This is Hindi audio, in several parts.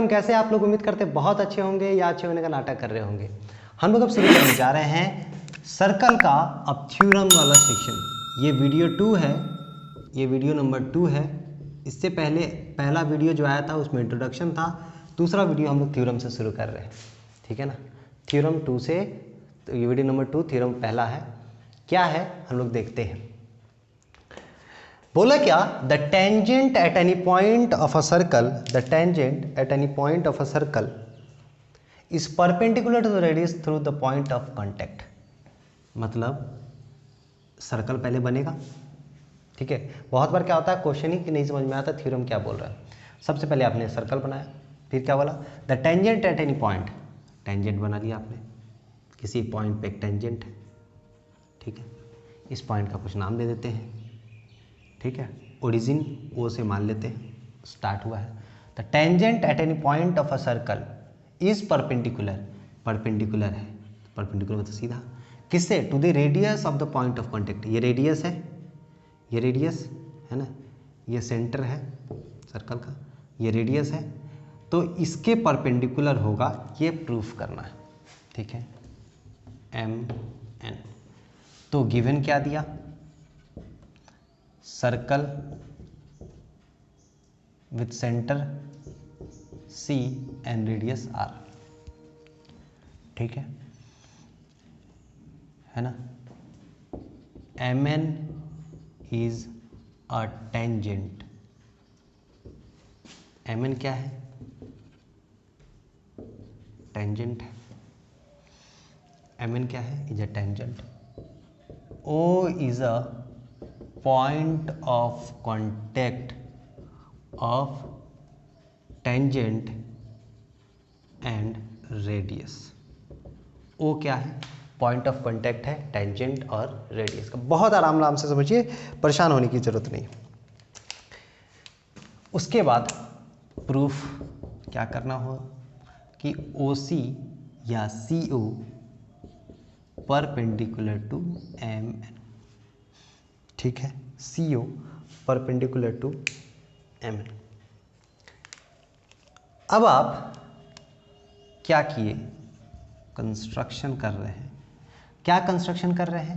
थ्योरम कैसे आप लोग उम्मीद करते हैं बहुत अच्छे होंगे या अच्छे होने का नाटक कर रहे होंगे। हम लोग अब शुरू करने जा रहे हैं सर्कल का अब थ्योरम वाला सेक्शन। ये वीडियो 2 है, ये वीडियो नंबर 2 है। इससे पहले पहला वीडियो जो आया था उसमें इंट्रोडक्शन था, दूसरा वीडियो हम लोग थ्योरम से शुरू कर रहे हैं, ठीक है ना। थ्योरम 2 से, तो ये वीडियो नंबर 2 थ्योरम पहला है। क्या है हम लोग देखते हैं। बोला क्या, the tangent at any point of a circle, the tangent at any point of a circle is perpendicular to the radius through the point of contact. मतलब सर्कल पहले बनेगा, ठीक है। बहुत बार क्या होता है, क्वेश्चन ही नहीं समझ में आता थ्योरम क्या बोल रहा है। सबसे पहले आपने सर्कल बनाया, फिर क्या बोला, the tangent at any point, tangent बना लिया आपने, किसी पॉइंट पे एक टेंजेंट है, ठीक है। इस पॉइंट का कुछ नाम दे देते हैं, ठीक है। ओरिजिन ओ से मान लेते हैं, स्टार्ट हुआ है। The tangent at any point of a circle is perpendicular, perpendicular है, परपेंडिकुलर मतलब सीधा, किससे, to the radius of the point of contact. ये रेडियस है, ये रेडियस है ना, ये सेंटर है सर्कल का, ये रेडियस है, तो इसके परपेंडिकुलर होगा, ये प्रूफ करना है, ठीक है। एम एन, तो गिवन क्या दिया, circle with centre C and radius R, ठीक है ना। M N is a tangent, M N क्या है, टेंजेंट है, एम एन क्या है, is a tangent. O is a point of contact of tangent and radius. O क्या है, पॉइंट ऑफ कांटेक्ट है टेंजेंट और रेडियस का। बहुत आराम से समझिए, परेशान होने की जरूरत नहीं। उसके बाद प्रूफ क्या करना हो कि ओ सी या सी ओ परपेंडिकुलर टू एम एन, ठीक है। C O perpendicular to M N. अब आप क्या किए, कंस्ट्रक्शन कर रहे हैं। क्या कंस्ट्रक्शन कर रहे हैं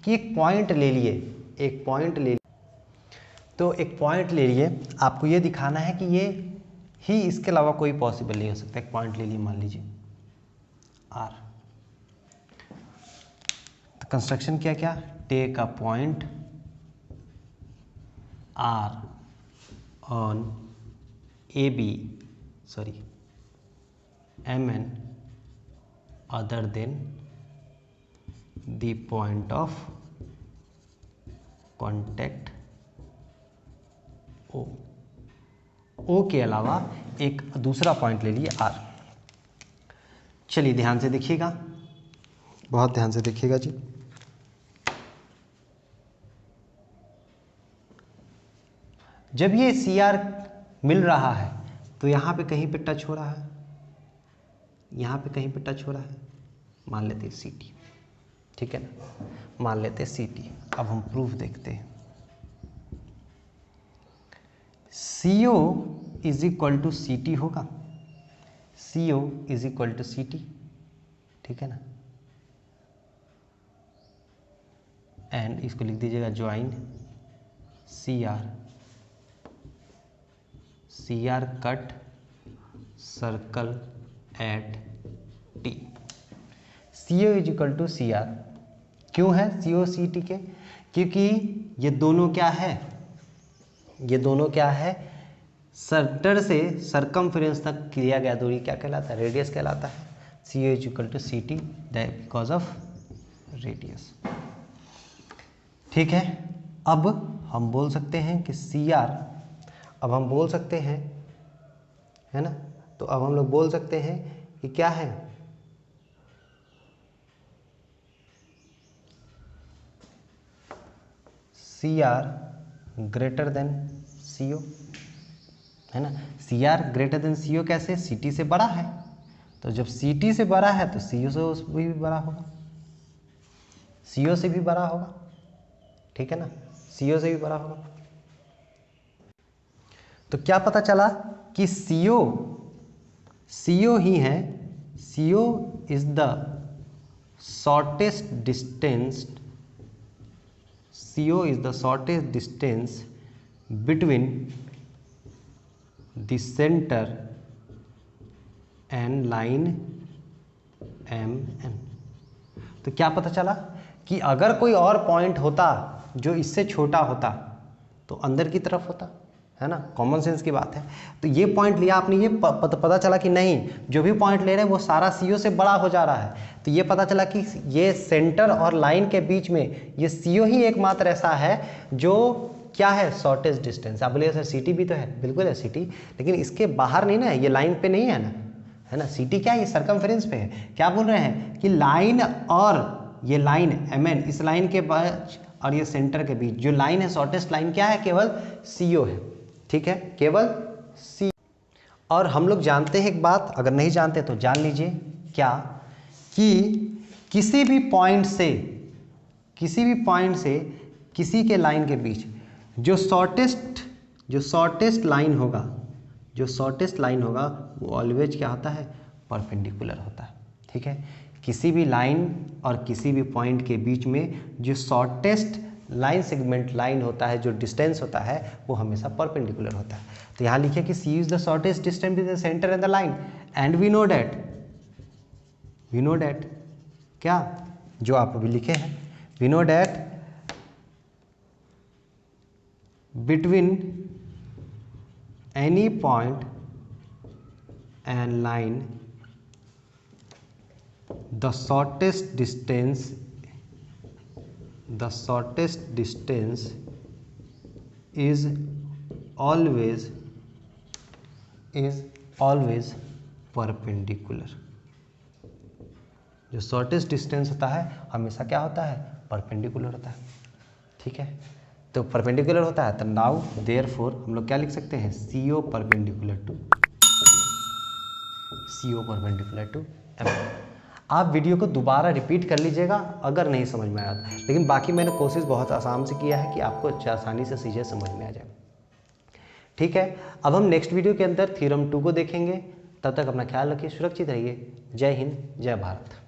कि एक पॉइंट ले लिए, एक पॉइंट ले, तो एक पॉइंट ले लिए, आपको ये दिखाना है कि ये ही, इसके अलावा कोई पॉसिबल नहीं हो सकता। एक पॉइंट ले लिए, मान लीजिए आर, तो कंस्ट्रक्शन क्या क्या, take a point R on A B, sorry M N other than the point of contact O, O के अलावा एक दूसरा पॉइंट ले लिए आर। चलिए ध्यान से देखिएगा, बहुत ध्यान से देखिएगा जी। जब ये सी आर मिल रहा है तो यहाँ पे कहीं पे टच हो रहा है, यहाँ पे कहीं पे टच हो रहा है, मान लेते हैं सी टी, ठीक है ना, मान लेते हैं सी टी। अब हम प्रूफ देखते हैं। C O is equal to C T होगा, C O is equal to C T, ठीक है ना। एंड इसको लिख दीजिएगा join C R cut circle at T. C O is equal to C R, क्यों है सी ओ सी टी के, क्योंकि ये दोनों क्या है, ये दोनों क्या है, सेंटर से सरकमफ्रेंस तक किया गया दूरी क्या कहलाता है, रेडियस कहलाता है। C O is equal to C T because of radius, ठीक है। अब हम बोल सकते हैं कि सी आर, अब हम बोल सकते हैं, है ना, तो अब हम लोग बोल सकते हैं कि क्या है, सी आर ग्रेटर देन सी ओ, है ना। सी आर ग्रेटर देन सी ओ कैसे, सी टी से बड़ा है, तो जब सी टी से बड़ा है तो सी ओ से भी बड़ा होगा, सी ओ से भी बड़ा होगा, ठीक है ना, सी ओ से भी बड़ा होगा। तो क्या पता चला कि सी ओ CO ही है, CO is the shortest distance, CO is the shortest distance between the center and line MN। तो क्या पता चला कि अगर कोई और पॉइंट होता जो इससे छोटा होता तो अंदर की तरफ होता, है ना, कॉमन सेंस की बात है। तो ये पॉइंट लिया आपने, ये पता चला कि नहीं, जो भी पॉइंट ले रहे हैं वो सारा CO से बड़ा हो जा रहा है। तो ये पता चला कि ये सेंटर और लाइन के बीच में ये CO ही एकमात्र ऐसा है जो क्या है, शॉर्टेस्ट डिस्टेंस। आप बोलिए सर सिटी भी तो है, बिल्कुल है सिटी, लेकिन इसके बाहर नहीं ना, ये लाइन पे नहीं है ना, है ना। सिटी क्या है, ये सर्कमफेरेंस पे है। क्या बोल रहे हैं कि लाइन और ये लाइन MN, इस लाइन के बीच और ये सेंटर के बीच जो लाइन है, शॉर्टेस्ट लाइन क्या है, केवल CO है, ठीक है, केवल C। और हम लोग जानते हैं एक बात, अगर नहीं जानते तो जान लीजिए, क्या कि किसी भी पॉइंट से किसी के लाइन के बीच जो शॉर्टेस्ट लाइन होगा वो ऑलवेज क्या होता है, परपेंडिकुलर होता है, ठीक है। किसी भी लाइन और किसी भी पॉइंट के बीच में जो शॉर्टेस्ट लाइन सेगमेंट लाइन होता है, जो डिस्टेंस होता है, वो हमेशा परपेंडिकुलर होता है। तो यहाँ लिखिए कि C is the shortest distance between the centre and the line, and we know that क्या, जो आप अभी लिखे हैं, we know that between any point and line the shortest distance is always perpendicular। जो शॉर्टेस्ट डिस्टेंस होता है हमेशा क्या होता है, परपेंडिकुलर होता है, ठीक है। तो परपेंडिकुलर होता है, तो नाउ देयरफॉर हम लोग क्या लिख सकते हैं, CO परपेंडिकुलर टू MN। आप वीडियो को दोबारा रिपीट कर लीजिएगा अगर नहीं समझ में आया, लेकिन बाकी मैंने कोशिश बहुत आसान से किया है कि आपको आसानी से चीज़ें समझ में आ जाए, ठीक है। अब हम नेक्स्ट वीडियो के अंदर थ्योरम 2 को देखेंगे। तब तक अपना ख्याल रखिए, सुरक्षित रहिए। जय हिंद, जय भारत।